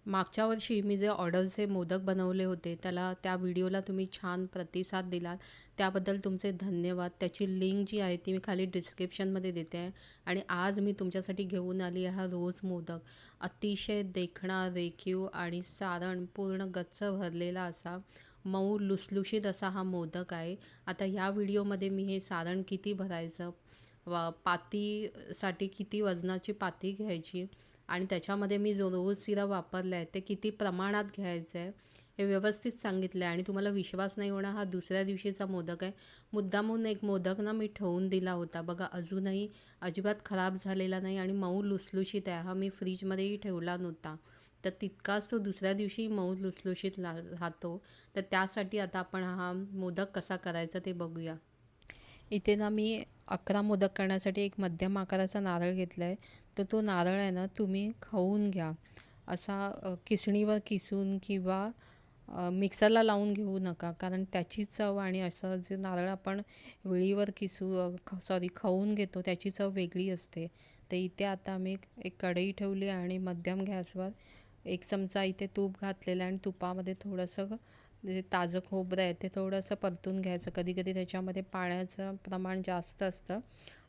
मागच्या वर्षी मी जे ऑर्डरचे मोदक बनवले होते, त्या व्हिडिओला तुम्ही छान प्रतिसाद दिलात. त्याबद्दल तुमचे धन्यवाद. त्याची लिंक जी आहे ती मी खाली डिस्क्रिप्शनमध्ये देते आहे. आणि आज मी तुमच्यासाठी घेऊन आली आहे हा रोज मोदक. अतिशय देखणा, रेखीव आणि सारण पूर्ण गच्च भरलेला असा मऊ लुसलुशीत असा हा मोदक आहे. आता ह्या व्हिडिओमध्ये मी हे सारण किती भरायचं, पातीसाठी किती वजनाची पाती घ्यायची आणि त्याच्यामध्ये मी जो रोज सिरप वापरला आहे ते किती प्रमाणात घ्यायचं आहे हे व्यवस्थित सांगितलं आहे. आणि तुम्हाला विश्वास नाही होणार, हा दुसऱ्या दिवशीचा मोदक आहे. मुद्दामून एक मोदक ना मी ठेवून दिला होता बघा, अजूनही अजिबात खराब झालेला नाही आणि मऊ लुसलुशीत आहे. हा मी फ्रीजमध्येही ठेवला नव्हता, तर तितकाच तो दुसऱ्या दिवशी मऊ लुसलुशीत राहतो. तर त्यासाठी आता आपण हा मोदक कसा करायचा ते बघूया. इथे ना मी 11 मोदक करण्यासाठी एक मध्यम आकाराचा नारळ घेतला आहे. तर तो नारळ आहे ना तुम्ही खवून घ्या. असा किसणीवर किसून किंवा मिक्सरला लावून घेऊ नका, कारण त्याची चव आणि असं जे नारळ आपण विळीवर सॉरी खवून घेतो त्याची चव वेगळी असते. तर इथे आता मी एक कढई ठेवली आणि मध्यम गॅसवर 1 चमचा इथे तूप घातलेलं आहे आणि तुपामध्ये थोडंसं जे ताजं खोबरं आहे ते थोडंसं परतून घ्यायचं. कधी-कधी त्याच्यामध्ये पाण्याचं प्रमाण जास्त असतं.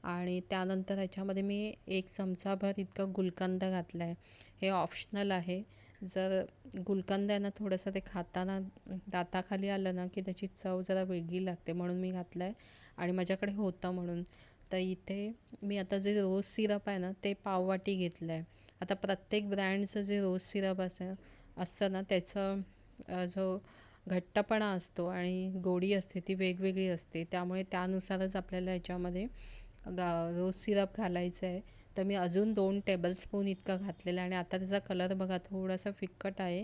आणि त्यानंतर ह्याच्यामध्ये मी 1 चमचाभर इतकं गुलकंद घातलं आहे. हे ऑप्शनल आहे. जर गुलकंद आहे ना थोडंसं ते खाताना दाताखाली आलं ना की त्याची चव जरा वेगळी लागते, म्हणून मी घातलं आहे आणि माझ्याकडे होतं म्हणून. तर इथे मी आता जे रोज सिरप आहे ना ते पाववाटी घेतलं आहे. आता प्रत्येक ब्रँडचं जे रोज सिरप असतं ना त्याचं जो घट्टपणा असतो आणि गोडी असते ती वेगवेगळी असते. त्यामुळे त्यानुसारच आपल्याला याच्यामध्ये रोज सिरप घालायचं आहे. तर मी अजून 2 टेबलस्पून इतका घातलेला आहे आणि आता त्याचा कलर बघा थोडासा फिक्कट आहे.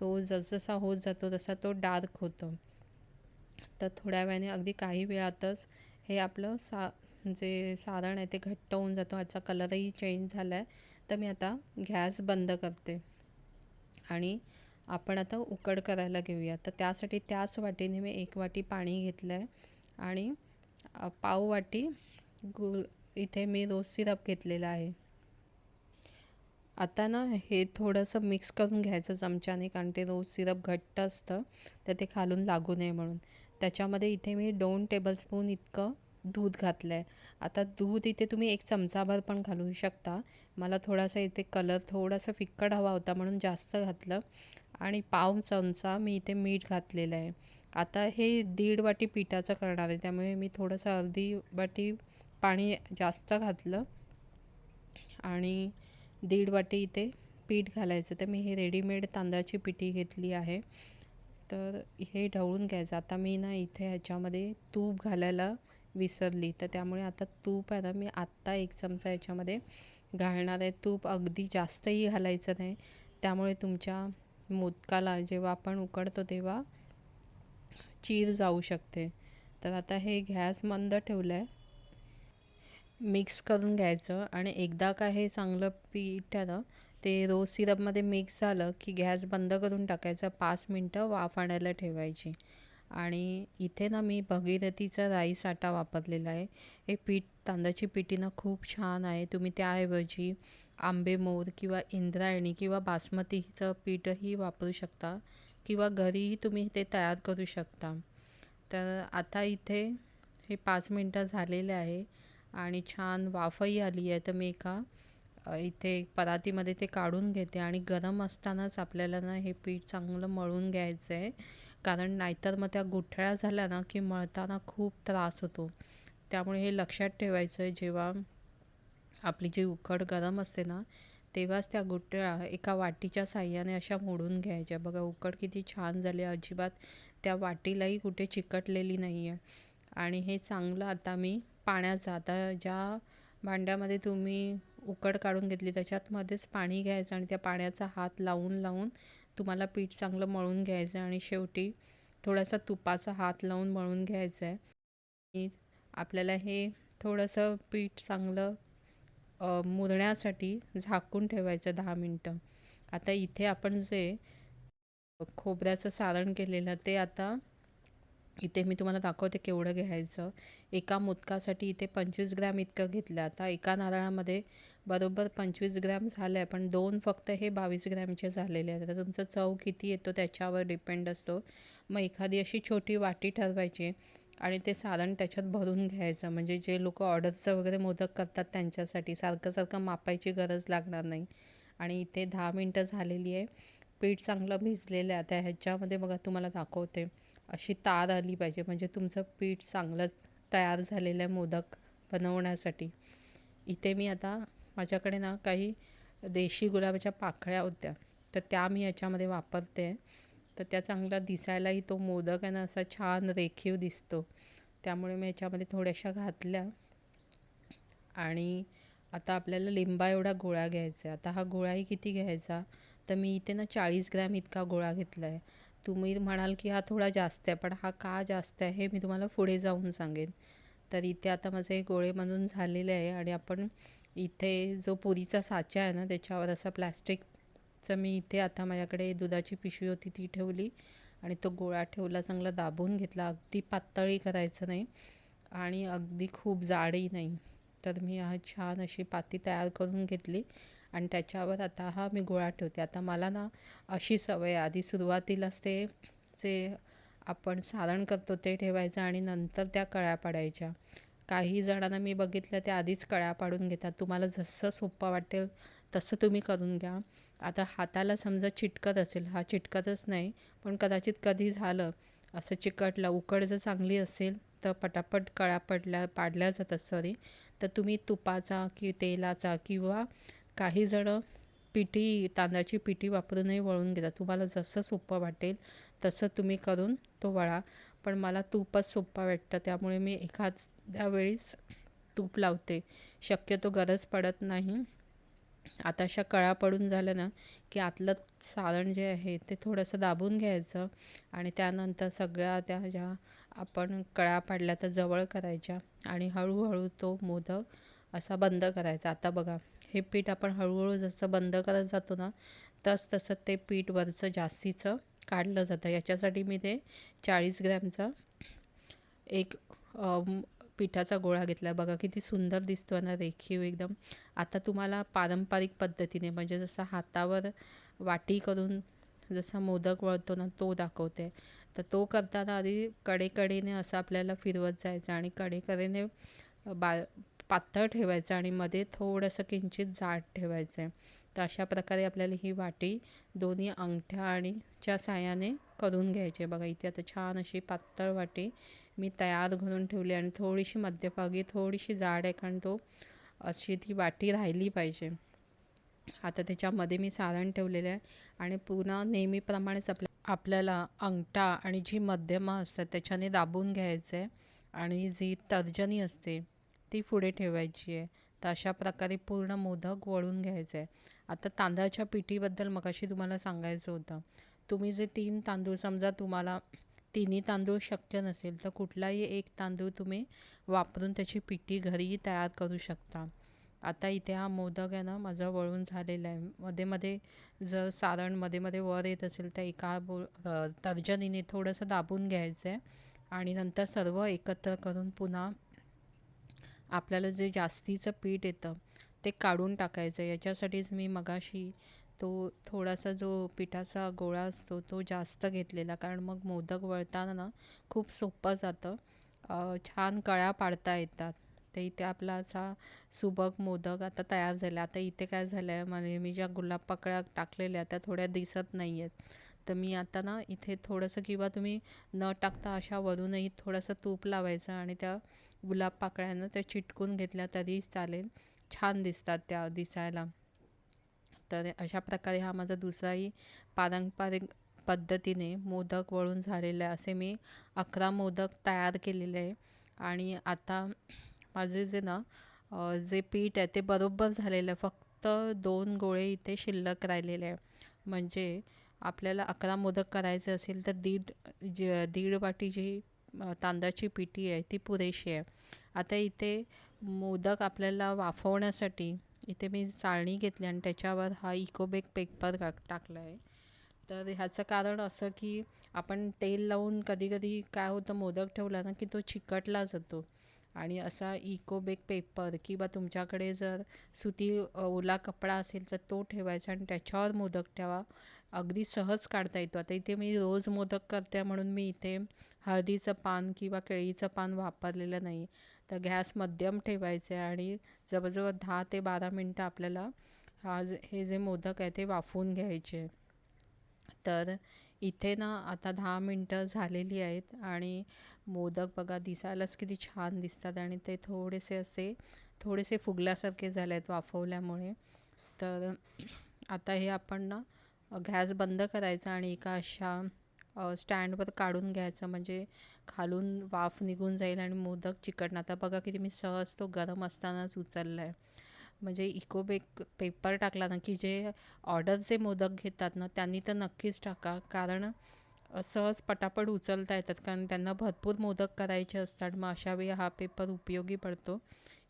तो जसजसा होत जातो तसा तो डार्क होतो. तर थोड्या वेळाने अगदी काही वेळातच हे आपलं जे सारण आहे ते घट्ट होऊन जातो. ह्याचा कलरही चेंज झाला आहे. तर मी आता गॅस बंद करते आणि आपण आता उकड करायला घेऊया. तर त्यासाठी त्याच वाटीने मी 1 वाटी पाणी घेतलं आहे आणि पाव वाटी इथे मी रोज सिरप घेतलेला आहे. आता ना हे थोडंसं मिक्स करून घ्यायचं चमच्याने, कारण ते रोज सिरप घट्ट असतं तर ते खालून लागू नये म्हणून. त्याच्यामध्ये इथे मी 2 टेबलस्पून इतकं दूध घातलं आहे. आता दूध इथे तुम्ही 1 चमचाभर पण घालू शकता. मला थोडासा इथे कलर थोडासा फिक्कट हवा होता म्हणून जास्त घातलं. आणि पाव चमचा मी इथे मीठ घातलेलं आहे. आता हे 1.5 वाटी पिठाचं करणार आहे, त्यामुळे मी थोडंसं अर्धी वाटी पाणी जास्त घातलं आणि 1.5 वाटी इथे पीठ घालायचं. तर मी हे रेडीमेड तांदळाची पिठी घेतली आहे. तर हे ढवळून घ्यायचं. आता मी ना इथे ह्याच्यामध्ये तूप घालायला विसरली, तर त्यामुळे आता तूप आहे ना मी आत्ता 1 चमचा याच्यामध्ये घालणार आहे. तूप अगदी जास्तही घालायचं नाही, त्यामुळे तुमच्या मोदकाला जेव्हा आपण उकडतो तेव्हा चीर जाऊ शकते. तर आता हे गॅस मंद ठेवलं आहे. मिक्स करून घ्यायचं आणि एकदा का हे चांगलं पीठ आहे ना ते रोज सिरपमध्ये मिक्स झालं की गॅस बंद करून टाकायचा. 5 मिनटं वाफ आणायला ठेवायची. आणि इथे ना मी भगीरथीचा राईस आटा वापरलेला आहे. हे तांदळाची पिठी ना खूप छान आहे. तुम्ही त्याऐवजी आंबेमोहर किंवा इंद्रायणी किंवा बासमतीचं पीठही वापरू शकता किंवा घरीही तुम्ही ते तयार करू शकता. तर आता इथे हे 5 मिनटं झालेले आहे आणि छान वाफही आली आहे. तर मी इथे परातीमध्ये ते काढून घेते आणि गरम असतानाच आपल्याला ना हे पीठ चांगलं मळून घ्यायचं आहे, कारण नाहीतर मग त्या गुठळ्या झाल्या ना की मळताना खूप त्रास होतो. त्यामुळे हे लक्षात ठेवायचं आहे, जेव्हा आपली जी उकड गरम असते ना तेव्हाच त्या गुठळ्या एका वाटीच्या साहाय्याने अशा मोडून घ्यायच्या. बघा उकड किती छान झाली, अजिबात त्या वाटीलाही कुठे चिकटलेली नाही आहे. आणि हे चांगलं आता मी आता ज्या भांड्यामध्ये तुम्ही उकड काढून घेतली त्याच्यामध्येच पाणी घ्यायचं आणि त्या पाण्याचा हात लावून लावून तुम्हाला पीठ चांगलं मळून घ्यायचं आणि शेवटी थोडासा तुपाचा हात लावून मळून घ्यायचं आहे. आणि आपल्याला हे थोडंसं पीठ चांगलं मुरण्यासाठी झाकून ठेवायचं 10 मिनटं. आता इथे आपण जे खोबऱ्याचं सारण केलेलं ते आता इथे मी तुम्हाला दाखवते केवढं घ्यायचं. एका मोदकासाठी इथे 25 ग्रॅम इतकं घेतलं. आता एका नारळामध्ये बरोबर 25 ग्रॅम झालं आहे, पण 2 फक्त हे 22 ग्रॅमचे झालेले आहेत. आता तुमचा चव किती येतो त्याच्यावर डिपेंड असतो. मग एखादी अशी छोटी वाटी ठरवायची आणि ते सारण त्याच्यात भरून घ्यायचं. म्हणजे जे लोकं ऑर्डरचं वगैरे मोदक करतात त्यांच्यासाठी सारखं सारखं मापायची गरज लागणार नाही. आणि इथे 10 मिनटं झालेली आहे. पीठ चांगलं भिजलेलं आहे. आता ह्याच्यामध्ये बघा तुम्हाला दाखवते. अशी तार आली पाहिजे म्हणजे तुमचं पीठ चांगलं तयार झालेलं आहे मोदक बनवण्यासाठी. इथे मी आता माझ्याकडे ना काही देशी गुलाबाच्या पाकळ्या होत्या, तर त्या मी याच्यामध्ये वापरते. तर त्या चांगला दिसायलाही तो मोदक आहे ना असा छान रेखीव दिसतो. त्यामुळे मी याच्यामध्ये थोड्याशा घातल्या. आणि आता आपल्याला लिंबा एवढा गोळा घ्यायचा आहे. आता हा गोळाही किती घ्यायचा, तर मी इथे ना 40 ग्रॅम इतका गोळा घेतला आहे. तुम्ही म्हणाल की हा थोडा जास्त आहे, पण हा का जास्त आहे हे मी तुम्हाला पुढे जाऊन सांगेन. तर इथे आता माझे हे गोळे बनवून झालेले आहे आणि आपण इथे जो पुरीचा साचा आहे ना त्याच्यावर असा प्लॅस्टिकचं मी इथे आता माझ्याकडे दुधाची पिशवी होती ती ठेवली आणि तो गोळा ठेवला, चांगला दाबून घेतला. अगदी पातळी करायचं नाही आणि अगदी खूप जाडही नाही. तर मी हा छान अशी पाती तयार करून घेतली आणि त्याच्यावर आता हा मी गोळा ठेवते. आता मला ना अशी सवय आहे, आधी सुरुवातीलाच ते जे आपण सारण करतो ते ठेवायचं आणि नंतर त्या कळ्या पाडायच्या. काही जणांना मी बघितलं ते आधीच कळ्या पाडून घेतात. तुम्हाला जसं सोपं वाटेल तसं तुम्ही करून घ्या. आता हाताला समजा चिटकत असेल, हा चिटकतच नाही, पण कदाचित कधी झालं असं चिकटलं, उकड जर चांगली असेल तर पटापट कळ्या पाडल्या जातात सॉरी. तर तुम्ही तुपाचा की तेलाचा किंवा काही जणं तांदळाची पिठी वापरूनही वळून घेतात. तुम्हाला जसं सोपं वाटेल तसं तुम्ही करून तो वळा. पण मला तूपच सोपं वाटतं त्यामुळे मी एखाद्या वेळेस तूप लावते. शक्यतो गरज पडत नाही. आता अशा कळ्या पडून झाल्या ना की आतलं सारण जे आहे ते थोडंसं दाबून घ्यायचं आणि त्यानंतर सगळ्या त्या ज्या आपण कळ्या पाडल्या त्या जवळ करायच्या आणि हळूहळू तो मोदक असा बंद करायचा. आता बघा हे पीठ आपण हळूहळू जसं बंद करत जातो ना तसं ते पीठ वरचं जास्तीचं काढलं जातं. याच्यासाठी मी ते 40 ग्रॅमचं एक पिठाचा गोळा घेतला. बघा किती सुंदर दिसतो ना, रेखीव एकदम. आता तुम्हाला पारंपरिक पद्धतीने म्हणजे जसं हातावर वाटी करून जसा मोदक वळतो ना तो दाखवते. तर तो करताना आधी कडेकडेने असं आपल्याला फिरवत जायचं आणि कडेकडेने बा पातळ ठेवायचं आणि मध्ये थोडंसं किंचित जाड ठेवायचं आहे. तर अशा प्रकारे आपल्याला ही वाटी दोन्ही अंगठ्या आणि च्या साहाय्याने करून घ्यायची आहे. बघा इथे आता छान अशी पातळ वाटी मी तयार करून ठेवली आणि थोडीशी मध्यभागी थोडीशी जाड आहे, कारण तो अशी ती वाटी राहिली पाहिजे. आता त्याच्यामध्ये मी सारण ठेवलेलं आहे आणि पुन्हा नेहमीप्रमाणेच आपल्याला अंगठा आणि जी मध्यमा असतात त्याच्याने दाबून घ्यायचं आहे आणि जी तर्जनी असते ती पुढे ठेवायची आहे. तर अशा प्रकारे पूर्ण मोदक वळून घ्यायचं आहे. आता तांदळाच्या पिठीबद्दल मगाशी तुम्हाला सांगायचं होतं. तुम्ही जे 3 तांदूळ समजा तुम्हाला तिन्ही तांदूळ शक्य नसेल तर कुठलाही एक तांदूळ तुम्ही वापरून त्याची पिठी घरीही तयार करू शकता. आता इथे हा मोदक आहे ना माझा वळून झालेला आहे. मध्ये मध्ये जर सारण मध्ये मध्ये वर येत असेल तर तर्जनीने थोडंसं दाबून घ्यायचं आहे आणि नंतर सर्व एकत्र करून पुन्हा आपल्याला जे जास्तीचं पीठ येतं ते काढून टाकायचं. याच्यासाठीच मी मगाशी तो थोडासा जो पिठाचा गोळा असतो तो जास्त घेतलेला, कारण मग मोदक वळताना ना खूप सोपं जातं. छान कळ्या पाडता येतात. तर इथे आपला असा सुबक मोदक आता तयार झाला. आता इथे काय झालं आहे, म्हणजे मी ज्या गुलाब पाकळ्या टाकलेल्या त्या थोड्या दिसत नाही आहेत. तर मी आता ना इथे थोडंसं किंवा तुम्ही न टाकता अशा वरूनही थोडंसं तूप लावायचं आणि त्या गुलाब पाकळ्यांना त्या चिटकून घेतल्या तरी चालेल. छान दिसतात त्या दिसायला. तर अशा प्रकारे हा माझा दुसराही पारंपरिक पद्धतीने मोदक वळून झालेला आहे. असे मी 11 मोदक तयार केलेले आहे आणि आता माझे जे पीठ आहे ते बरोबर झालेलं आहे. फक्त 2 गोळे इथे शिल्लक राहिलेले आहे. म्हणजे आपल्याला 11 मोदक करायचे असेल तर दीड वाटी जी तांदळाची पिठी आहे ती पुरेशी आहे. आता इथे मोदक आपल्याला वाफवण्यासाठी इथे मी चाळणी घेतली आणि त्याच्यावर हा इकोबेक पेपर टाकला आहे तर ह्याचं कारण असं की आपण तेल लावून कधी-कधी काय होतं मोदक ठेवला ना की तो चिकटला जातो आणि असा इको बेक पेपर किंवा तुमच्याकडे जर सुती ओला कपडा असेल तर तो ठेवायचा आणि त्याच्यावर मोदक ठेवा. अगदी सहज काढता येतो. आता इथे मी रोज मोदक करते म्हणून मी इथे हळदीचं पान किंवा केळीचं पान वापरलेलं नाही. तर गॅस मध्यम ठेवायचे आणि जवळजवळ 10 ते 12 मिनटं आपल्याला हे जे मोदक आहे ते वाफवून घ्यायचे. तर इथे ना आता 10 मिनटं झालेली आहेत आणि मोदक बघा दिसायलाच किती छान दिसतात आणि ते थोडेसे फुगल्यासारखे झाले आहेत वाफवल्यामुळे. तर आता हे आपण ना गॅस बंद करायचा आणि एका अशा स्टँडवर काढून घ्यायचं म्हणजे खालून वाफ निघून जाईल आणि मोदक चिकटणार. आता बघा किती मी सहज तो गरम असतानाच उचलला आहे. म्हणजे इको बेक पेपर टाकला ना की जे ऑर्डरचे मोदक घेतात ना त्यांनी तर नक्कीच टाका. कारण सहज पटापट उचलता येतात कारण त्यांना भरपूर मोदक करायचे असतात. मग अशा वेळी हा पेपर उपयोगी पडतो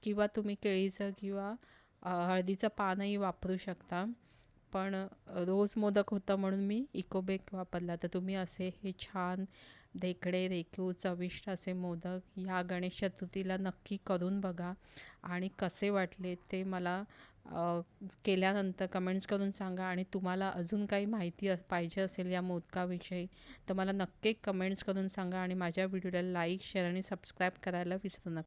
किंवा तुम्ही केळीचं किंवा हळदीचं पानही वापरू शकता. पण रोज मोदक होतं म्हणून मी इको बेक वापरला. तर तुम्ही असे हे छान ढेकळे रेखीव चविष्ट असे मोदक ह्या गणेश चतुर्थीला नक्की करून बघा आणि कसे वाटले ते मला केल्यानंतर कमेंट्स करून सांगा. आणि तुम्हाला अजून काही माहिती पाहिजे असेल या मोदकाविषयी तर मला नक्की कमेंट्स करून सांगा आणि माझ्या व्हिडिओला लाईक शेअर आणि सबस्क्राईब करायला विसरू नका.